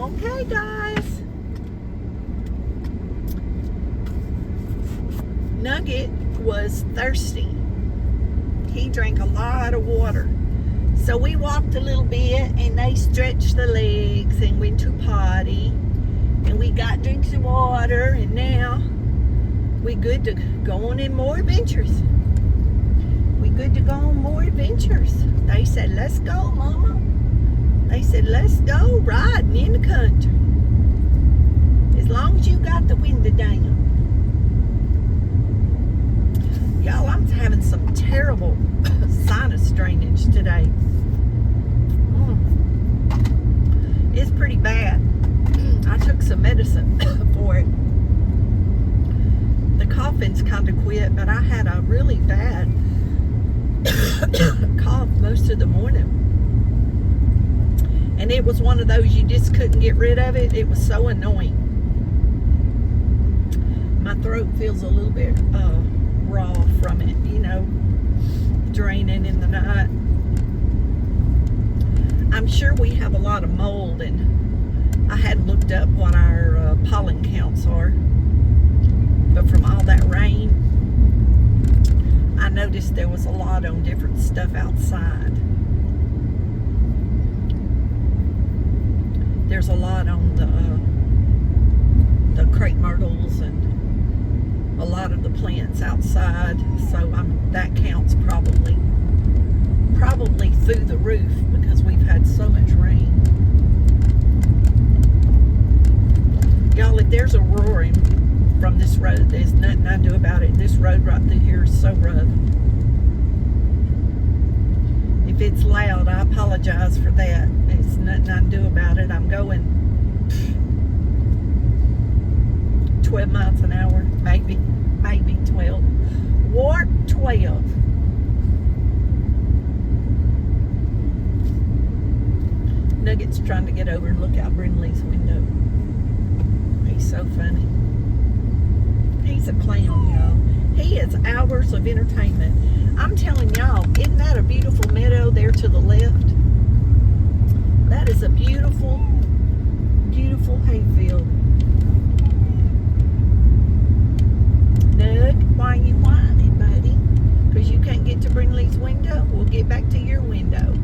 Okay, guys. Nugget was thirsty. He drank a lot of water. So we walked a little bit and they stretched the legs and went to potty. And we got drinks of water, and now we good to go on in more adventures. We good to go on more adventures. They said, let's go, Mama. They said, let's go riding in the country. As long as you got the window down. Y'all, I'm having some terrible sinus drainage today. It's pretty bad. I took some medicine for it. The coughing's kind of quit, but I had a really bad cough most of the morning. And it was one of those you just couldn't get rid of it. It was so annoying. My throat feels a little bit raw from it, you know, draining in the night. I'm sure we have a lot of mold, and I hadn't looked up what our pollen counts are. But from all that rain, I noticed there was a lot on different stuff outside. There's a lot on the crepe myrtles and a lot of the plants outside. So that counts probably through the roof because we've had so much rain. Y'all, if there's a roaring from this road, there's nothing I can do about it. This road right through here is so rough. If it's loud, I apologize for that. It's nothing I can do about it. I'm going 12 miles an hour, maybe 12. Warp 12. Nugget's trying to get over and look out Brindley's window. He's so funny. He's a clown, y'all. He is hours of entertainment. I'm telling y'all, isn't that a beautiful meadow there to the left? That is a beautiful, beautiful hayfield. Nug, why are you whining, buddy? Because you can't get to Brindley's window? We'll get back to your window.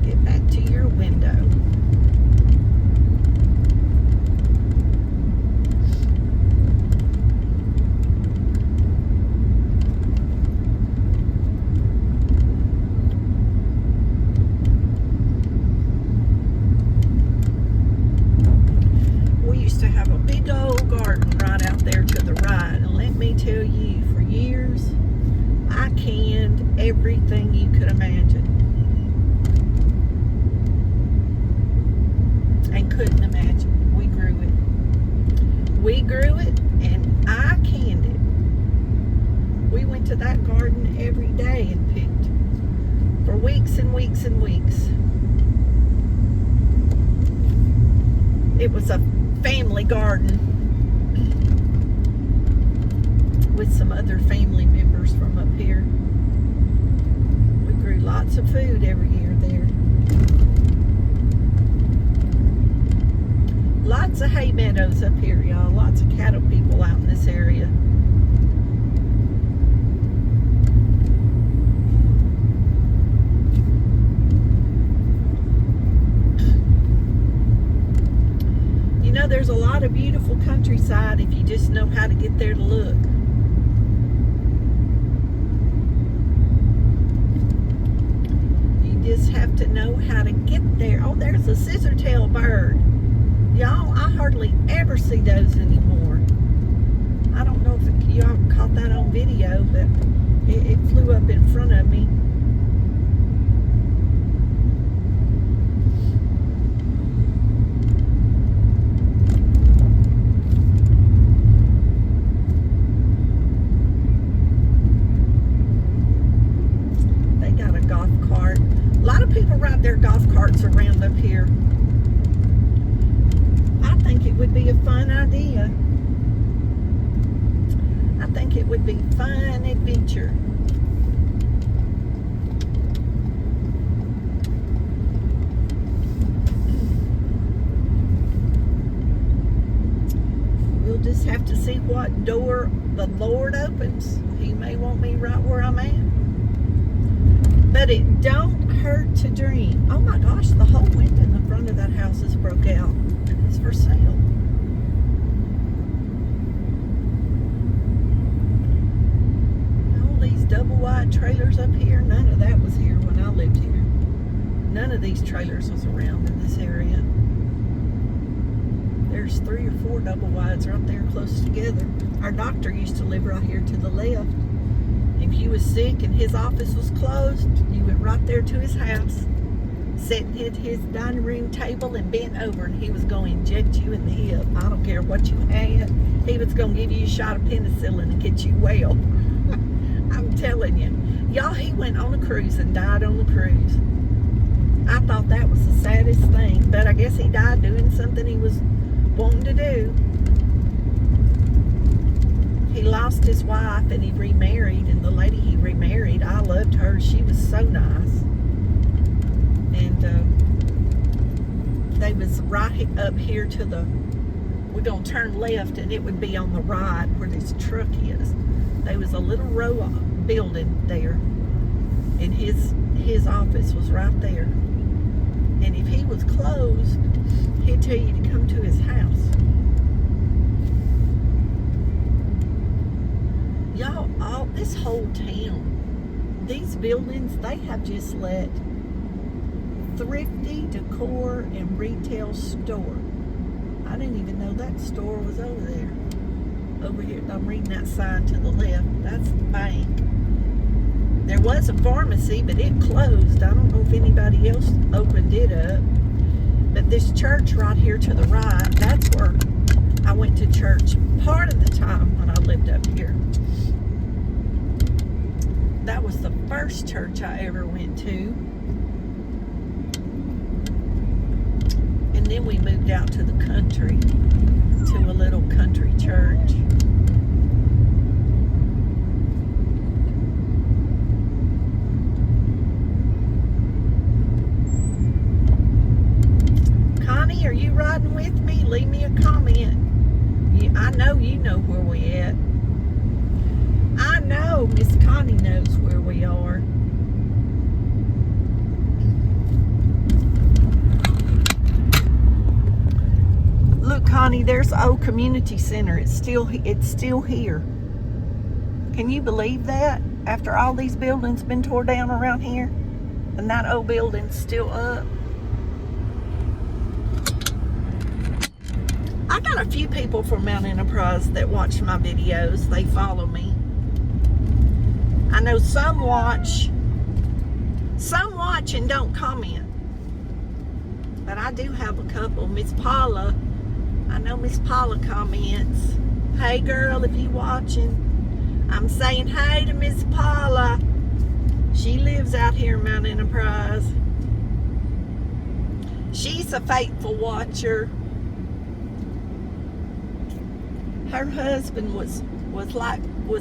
Get back to your window. Everything you could imagine and couldn't imagine. We grew it and I canned it. We went to that garden every day and picked for weeks and weeks and weeks. It was a family garden with some other family members from up here. Lots of food every year there. Lots of hay meadows up here, y'all. Lots of cattle people out in this area. You know, there's a lot of beautiful countryside if you just know how to get there to look. Just have to know how to get there. Oh, there's a scissor-tail bird. Y'all, I hardly ever see those anymore. I don't know if y'all caught that on video, but it flew up in front of me. They got a golf cart. A lot of people ride their golf carts around up here. I think it would be a fun idea. I think it would be fun adventure. door the Lord opens, He may want me right where I'm at. But it don't hurt to dream. Oh my gosh, the whole window in the front of that house is broke out. It's for sale. All these double wide trailers up here, none of that was here when I lived here. None of these trailers was around in this area. There's 3 or 4 double wides right there close together. Our doctor used to live right here to the left. If you was sick and his office was closed, you went right there to his house, sat at his dining room table and bent over, and he was going to inject you in the hip. I don't care what you had. He was going to give you a shot of penicillin and get you well. I'm telling you. Y'all, he went on a cruise and died on the cruise. I thought that was the saddest thing, but I guess he died doing something he was wanting to do. He lost his wife and he remarried, and the lady he remarried, I loved her. She was so nice. And they was right up here to the, we're going to turn left and it would be on the right where this truck is. There was a little row building there, and his office was right there. And if he was closed, he'd tell you to come to his house. Y'all, this whole town, these buildings, they have just let thrifty decor and retail store. I didn't even know that store was over there. Over here, I'm reading that sign to the left. That's the bank. There was a pharmacy, but it closed. I don't know if anybody else opened it up. But this church right here to the right, that's where I went to church part of the time when I lived up here. That was the first church I ever went to. And then we moved out to the country, to a little country church. Connie, are you riding with me? Leave me a comment. I know you know where we at. I know Miss Connie knows where we are. Look, Connie, there's the old community center. It's still here. Can you believe that? After all these buildings been tore down around here, and that old building's still up. I got a few people from Mount Enterprise that watch my videos. They follow me. I know some watch and don't comment. But I do have a couple. Miss Paula, I know Miss Paula comments. Hey girl, if you watching, I'm saying hey to Miss Paula. She lives out here in Mount Enterprise. She's a faithful watcher. Her husband was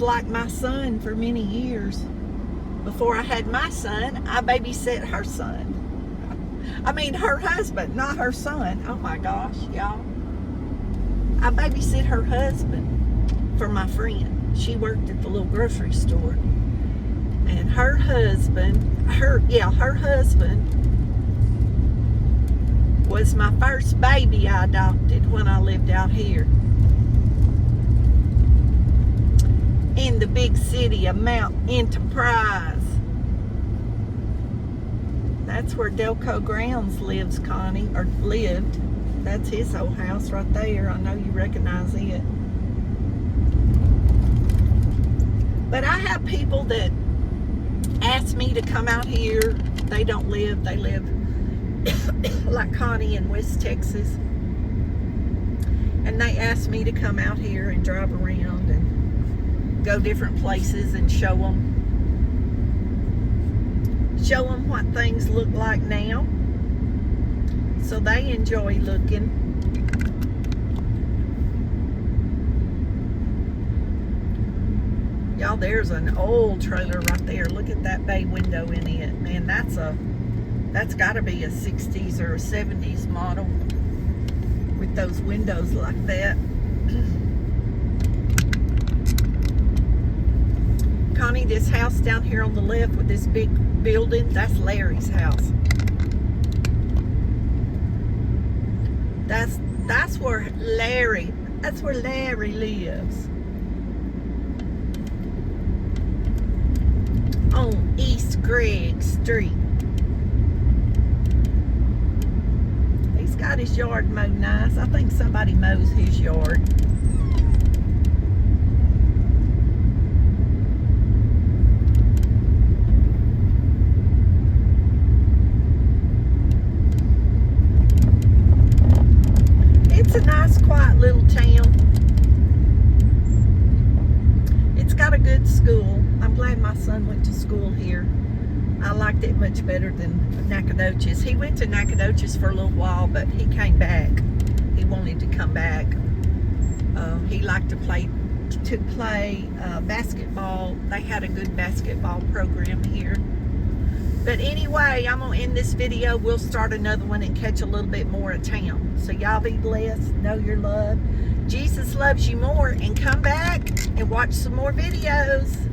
like my son for many years. Before I had my son, I babysat her son. I mean, her husband, not her son. Oh my gosh, y'all. I babysit her husband for my friend. She worked at the little grocery store. And her husband was my first baby I adopted when I lived out here in the big city of Mount Enterprise. That's where Delco Grounds lives, Connie, or lived. That's his old house right there. I know you recognize it. But I have people that ask me to come out here. They don't live, they live like Connie in West Texas. And they ask me to come out here and drive around and go different places and show them what things look like now. So they enjoy looking. Y'all, there's an old trailer right there. Look at that bay window in it. Man, that's got to be a 60s or a 70s model with those windows like that. Connie, this house down here on the left with this big building, that's Larry's house. That's where Larry lives. On East Gregg Street. He's got his yard mowed nice. I think somebody mows his yard. It's a nice, quiet little town. It's got a good school. I'm glad my son went to school here. I liked it much better than Nacogdoches. He went to Nacogdoches for a little while, but he came back. He wanted to come back. He liked to play basketball. They had a good basketball program here. But anyway, I'm going to end this video. We'll start another one and catch a little bit more of town. So y'all be blessed. Know you're loved. Jesus loves you more. And come back and watch some more videos.